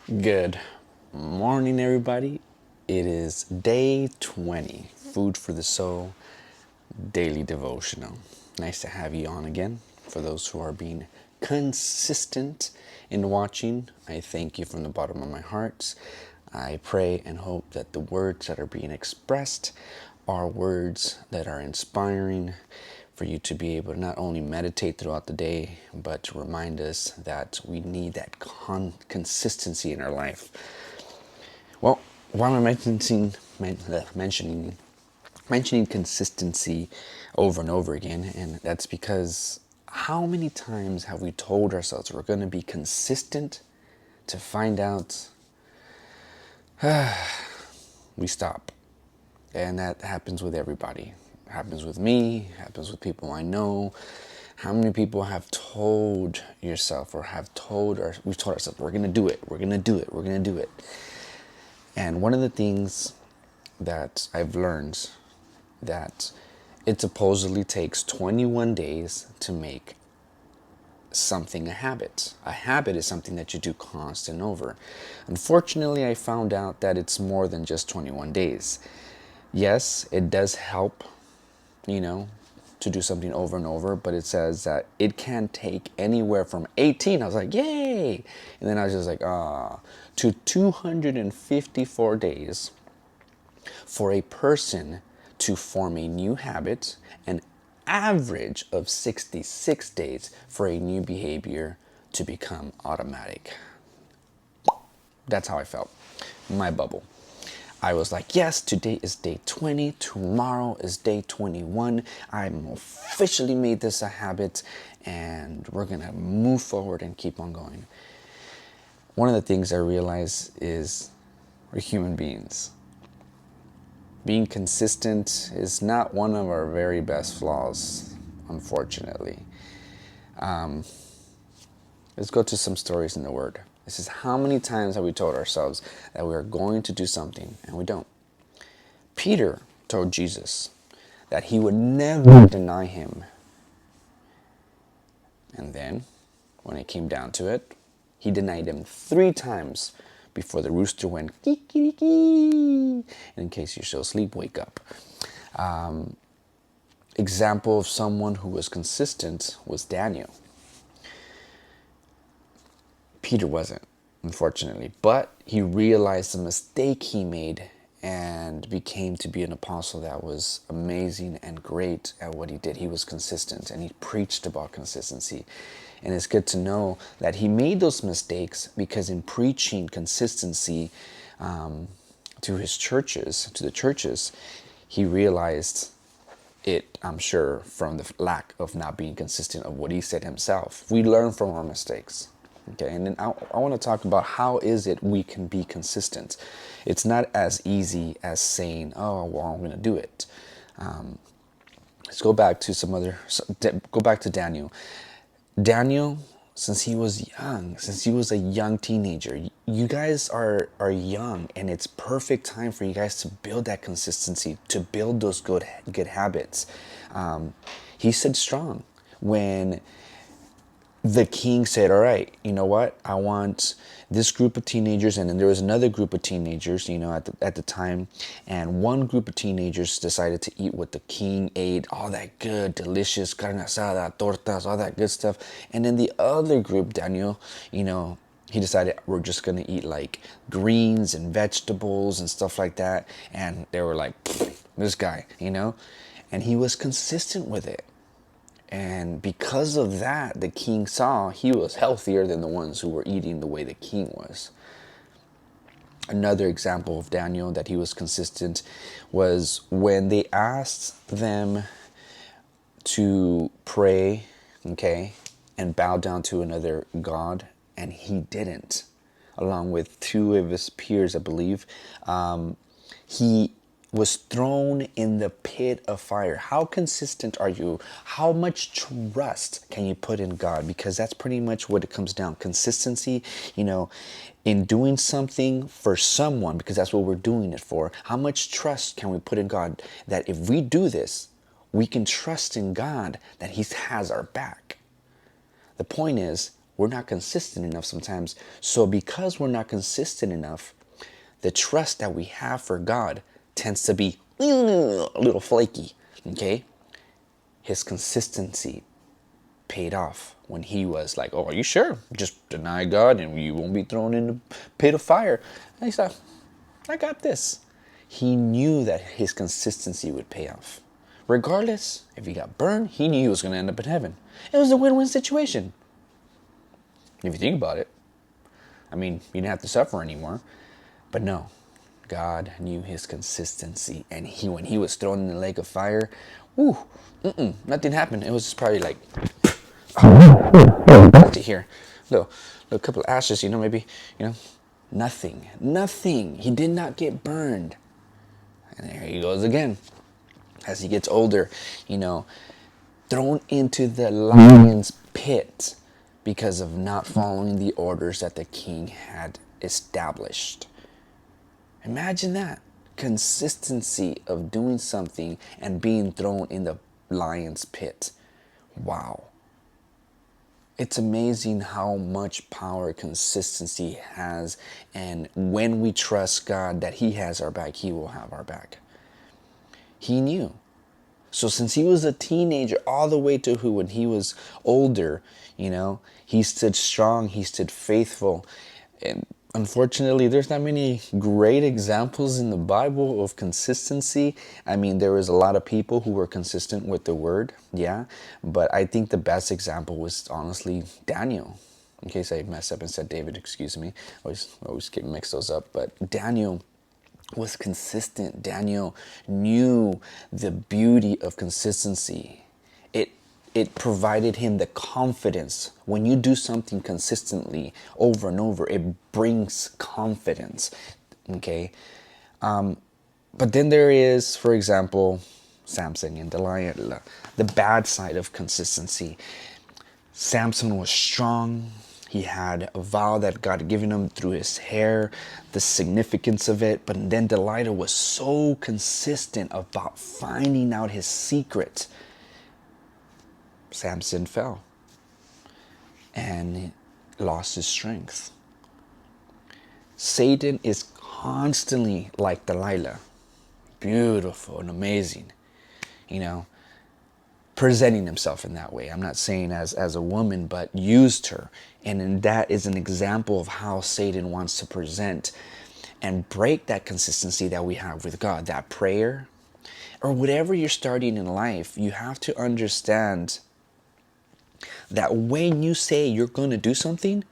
Good morning, everybody. It is day 20, Food for the Soul Daily Devotional. Nice to have you on again. For those who are being consistent in watching, I thank you from the bottom of my heart. I pray and hope that the words that are being expressed are words that are inspiring for you to be able to not only meditate throughout the day, but to remind us that we need that consistency in our life. Well, why am I mentioning consistency over and over again? And that's because how many times have we told ourselves we're going to be consistent to find out we stop? And that happens with everybody. It happens with me, it happens with people I know. How many people have told yourself or we've told ourselves, we're gonna do it, we're gonna do it, we're gonna do it. And one of the things that I've learned that it supposedly takes 21 days to make something a habit. A habit is something that you do constant over. Unfortunately, I found out that it's more than just 21 days. Yes, it does help, to do something over and over, but it says that it can take anywhere from 18. I was like, yay! And then I was just like, to 254 days for a person to form a new habit, an average of 66 days for a new behavior to become automatic. That's how I felt. My bubble. I was like, yes, today is day 20. Tomorrow is day 21. I'm officially made this a habit and we're going to move forward and keep on going. One of the things I realize is we're human beings. Being consistent is not one of our very best flaws, unfortunately. Let's go to some stories in the Word. This is how many times have we told ourselves that we are going to do something and we don't. Peter told Jesus that he would never deny him. And then, when it came down to it, he denied him 3 times before the rooster went kikiriki. In case you're still asleep, wake up. Example of someone who was consistent was Daniel. Peter wasn't, unfortunately, but he realized the mistake he made and became to be an apostle that was amazing and great at what he did. He was consistent and he preached about consistency. And it's good to know that he made those mistakes because in preaching consistency to the churches, he realized it, I'm sure, from the lack of not being consistent of what he said himself. We learn from our mistakes. Okay, and then I want to talk about how is it we can be consistent. It's not as easy as saying, oh, well, I'm going to do it. Let's go back to Daniel. Daniel, since he was a young teenager, you guys are young, and it's perfect time for you guys to build that consistency, to build those good habits. He stood strong when the king said, all right, you know what? I want this group of teenagers. And then there was another group of teenagers, at the time. And one group of teenagers decided to eat what the king ate, all that good, delicious carne asada, tortas, all that good stuff. And then the other group, Daniel, he decided we're just going to eat like greens and vegetables and stuff like that. And they were like, this guy, and he was consistent with it. And because of that, the king saw he was healthier than the ones who were eating the way the king was. Another example of Daniel that he was consistent was when they asked them to pray, okay, and bow down to another god, and he didn't, along with 2 of his peers, I believe. He was thrown in the pit of fire. How consistent are you? How much trust can you put in God? Because that's pretty much what it comes down. Consistency, in doing something for someone, because that's what we're doing it for. How much trust can we put in God that if we do this, we can trust in God that He has our back? The point is, We're not consistent enough sometimes. So because we're not consistent enough, the trust that we have for God tends to be a little flaky. Okay? His consistency paid off when he was like, "Oh, are you sure? Just deny God and you won't be thrown in the pit of fire." And he said, "I got this." He knew that his consistency would pay off. Regardless, if he got burned, he knew he was going to end up in heaven. It was a win-win situation. If you think about it, I mean, you didn't have to suffer anymore. But no, God knew his consistency. And when he was thrown in the lake of fire, nothing happened. It was just probably like, to here, little couple of ashes, maybe, nothing. He did not get burned. And there he goes again. As he gets older, thrown into the lion's pit because of not following the orders that the king had established. Imagine that. Consistency of doing something and being thrown in the lion's pit. Wow. It's amazing how much power consistency has, and when we trust God that he has our back, he will have our back. He knew. So since he was a teenager all the way to when he was older, he stood strong, he stood faithful. And unfortunately, there's not many great examples in the Bible of consistency. I mean, there was a lot of people who were consistent with the word, yeah. But I think the best example was honestly Daniel. In case I messed up and said David, excuse me. I always get mixed those up. But Daniel was consistent. Daniel knew the beauty of consistency. It provided him the confidence. When you do something consistently over and over, it brings confidence. Okay? But then there is, for example, Samson and Delilah, the bad side of consistency. Samson was strong. He had a vow that God had given him through his hair, the significance of it. But then Delilah was so consistent about finding out his secret. Samson fell and lost his strength. Satan is constantly like Delilah, beautiful and amazing, presenting himself in that way. I'm not saying as a woman, but used her. And that is an example of how Satan wants to present and break that consistency that we have with God, that prayer, or whatever you're starting in life. You have to understand that when you say you're going to do something,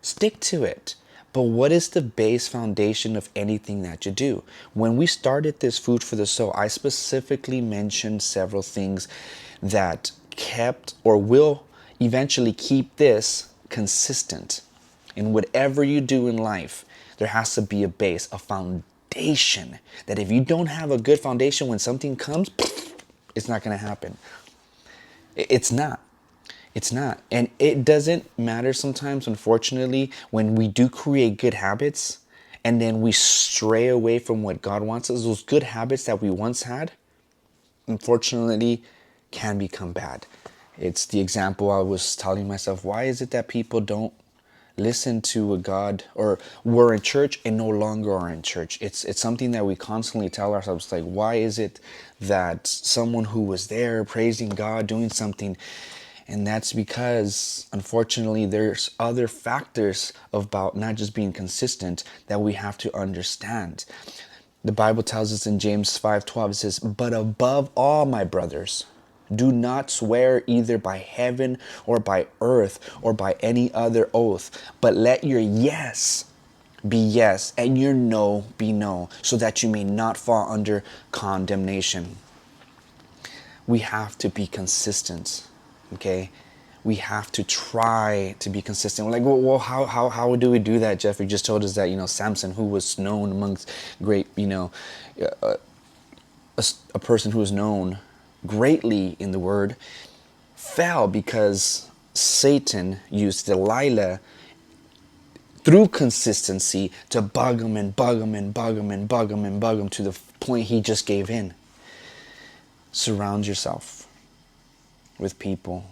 stick to it. But what is the base foundation of anything that you do? When we started this Food for the Soul, I specifically mentioned several things that kept or will eventually keep this consistent. In whatever you do in life, there has to be a base, a foundation, that if you don't have a good foundation, when something comes, it's not going to happen. It's not. It's not. And it doesn't matter sometimes, unfortunately, when we do create good habits and then we stray away from what God wants us. Those good habits that we once had, unfortunately, can become bad. It's the example I was telling myself. Why is it that people don't listen to a God, or were in church and no longer are in church? It's something that we constantly tell ourselves, like, why is it that someone who was there praising God, doing something, and that's because, unfortunately, there's other factors about not just being consistent that we have to understand. The Bible tells us in James 5:12, it says, "But above all, my brothers, do not swear either by heaven or by earth or by any other oath, but let your yes be yes and your no be no, so that you may not fall under condemnation." We have to be consistent, okay? We have to try to be consistent. We're like, well, how do we do that, Jeff? You just told us that, Samson, who was known amongst great, a person who was known greatly in the word, fell because Satan used Delilah through consistency to bug him and bug him and bug him and bug him and bug him to the point he just gave in. Surround yourself with people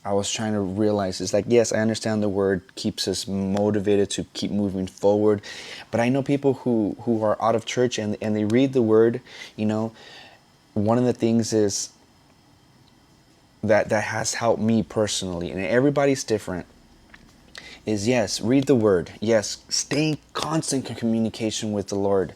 I was trying to realize is like, yes, I understand the word keeps us motivated to keep moving forward, but I know people who are out of church and they read the word, you know, one of the things is that has helped me personally, and everybody's different, is yes, read the word. Yes, stay in constant communication with the Lord,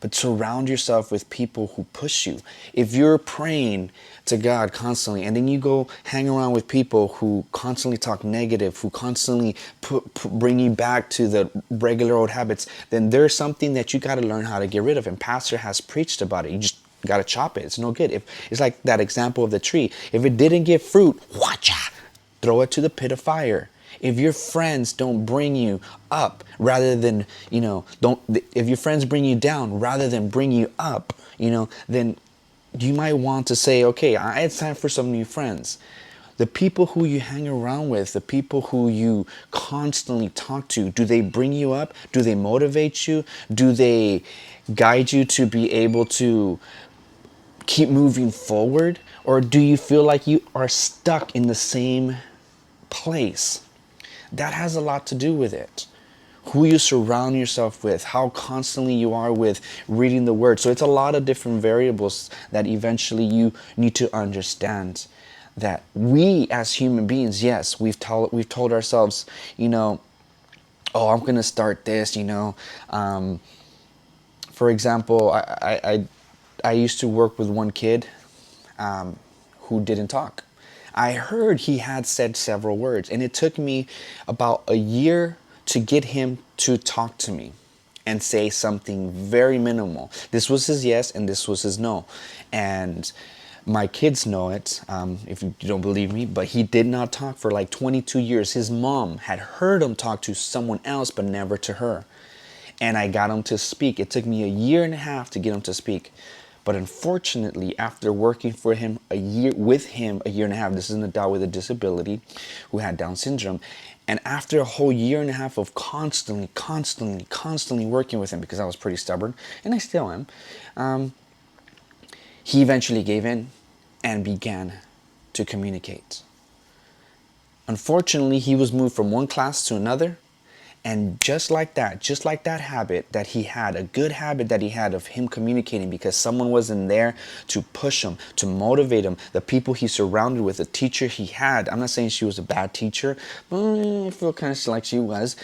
but surround yourself with people who push you. If you're praying to God constantly and then you go hang around with people who constantly talk negative, who constantly bring you back to the regular old habits, then there's something that you got to learn how to get rid of. And Pastor has preached about it. You just got to chop it. It's no good. If it's like that example of the tree. If it didn't give fruit, watcha, throw it to the pit of fire. If your friends don't bring you up rather than, don't, if your friends bring you down rather than bring you up, then you might want to say, okay, it's time for some new friends. The people who you hang around with, the people who you constantly talk to, do they bring you up? Do they motivate you? Do they guide you to be able to keep moving forward? Or do you feel like you are stuck in the same place? That has a lot to do with it. Who you surround yourself with, how constantly you are with reading the word. So it's a lot of different variables that eventually you need to understand that we as human beings, yes, we've told ourselves, oh, I'm gonna start this, for example, I used to work with one kid who didn't talk. I heard he had said several words, and it took me about a year to get him to talk to me and say something very minimal. This was his yes, and this was his no. And my kids know it, if you don't believe me, but he did not talk for like 22 years. His mom had heard him talk to someone else, but never to her. And I got him to speak. It took me a year and a half to get him to speak. But unfortunately, after working for him a year a year and a half, this is an adult with a disability who had Down syndrome. And after a whole year and a half of constantly working with him, because I was pretty stubborn, and I still am, he eventually gave in and began to communicate. Unfortunately, he was moved from one class to another. And just like that habit that he had, a good habit that he had of him communicating because someone wasn't there to push him, to motivate him, the people he surrounded with, the teacher he had. I'm not saying she was a bad teacher, but I feel kind of like she was.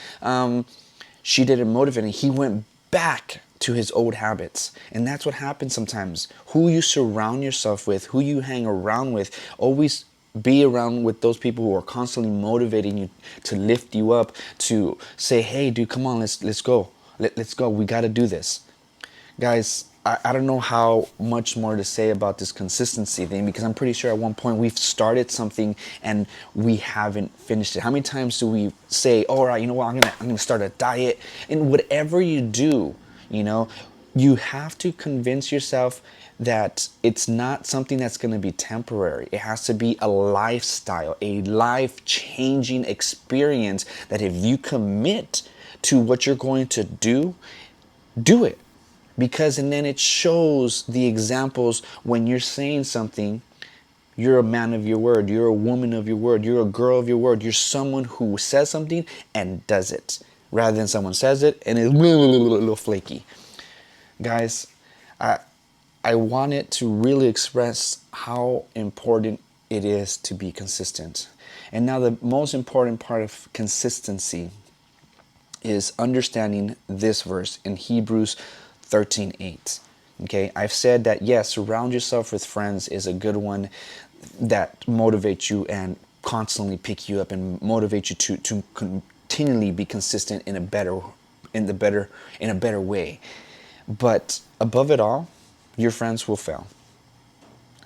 She didn't motivate him. He went back to his old habits. And that's what happens sometimes. Who you surround yourself with, who you hang around with, always be around with those people who are constantly motivating you, to lift you up, to say, hey dude, come on, let's go. Let's go. We got to do this. Guys, I don't know how much more to say about this consistency thing, because I'm pretty sure at one point we've started something and we haven't finished it. How many times do we say, all right, you know what, I'm gonna start a diet? And whatever you do, you have to convince yourself that it's not something that's going to be temporary. It has to be a lifestyle, a life-changing experience that if you commit to what you're going to do it. Because and then it shows the examples when you're saying something. You're a man of your word. You're a woman of your word. You're a girl of your word. You're someone who says something and does it, rather than someone says it and is a little flaky. Guys, I wanted to really express how important it is to be consistent. And now the most important part of consistency is understanding this verse in Hebrews 13:8. Okay, I've said that yes, surround yourself with friends is a good one that motivate you and constantly pick you up and motivate you to continually be consistent in a better way. But above it all, your friends will fail.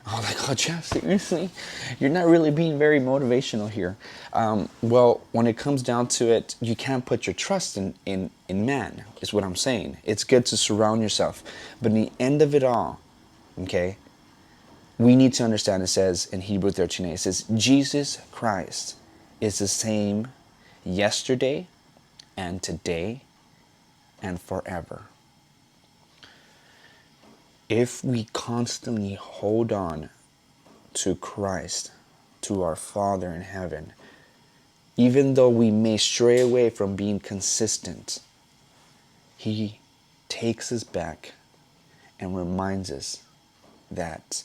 Oh, like, oh, Jeff, seriously? You're not really being very motivational here. Well, when it comes down to it, you can't put your trust in man, is what I'm saying. It's good to surround yourself. But in the end of it all, okay, we need to understand, it says in Hebrew 13:8, it says, Jesus Christ is the same yesterday and today and forever. If we constantly hold on to Christ, to our Father in heaven, even though we may stray away from being consistent, He takes us back and reminds us that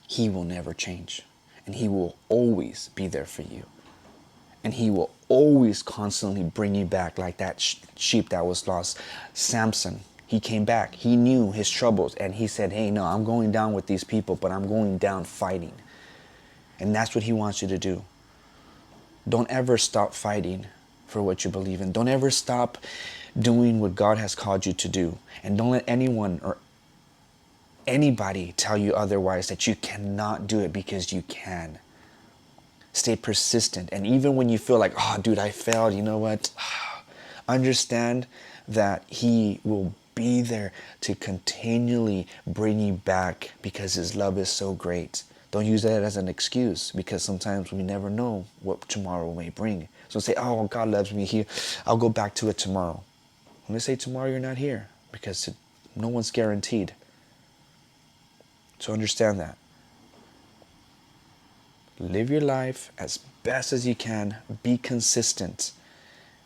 He will never change, and He will always be there for you. And He will always constantly bring you back, like that sheep that was lost. Samson, he came back. He knew his troubles, and he said, hey, no, I'm going down with these people, but I'm going down fighting. And that's what He wants you to do. Don't ever stop fighting for what you believe in. Don't ever stop doing what God has called you to do. And don't let anyone or anybody tell you otherwise, that you cannot do it, because you can. Stay persistent. And even when you feel like, oh, dude, I failed, you know what? Understand that He will be there to continually bring you back, because His love is so great. Don't use that as an excuse, because sometimes we never know what tomorrow may bring. So say, oh, God loves me here, I'll go back to it tomorrow. When they say tomorrow, you're not here, because no one's guaranteed. So understand that. Live your life as best as you can. Be consistent.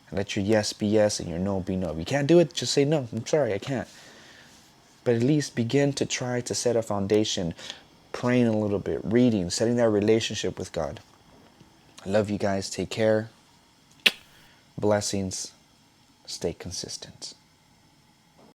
And let your yes be yes and your no be no. If you can't do it, just say no. I'm sorry, I can't. But at least begin to try to set a foundation, praying a little bit, reading, setting that relationship with God. I love you guys. Take care. Blessings. Stay consistent.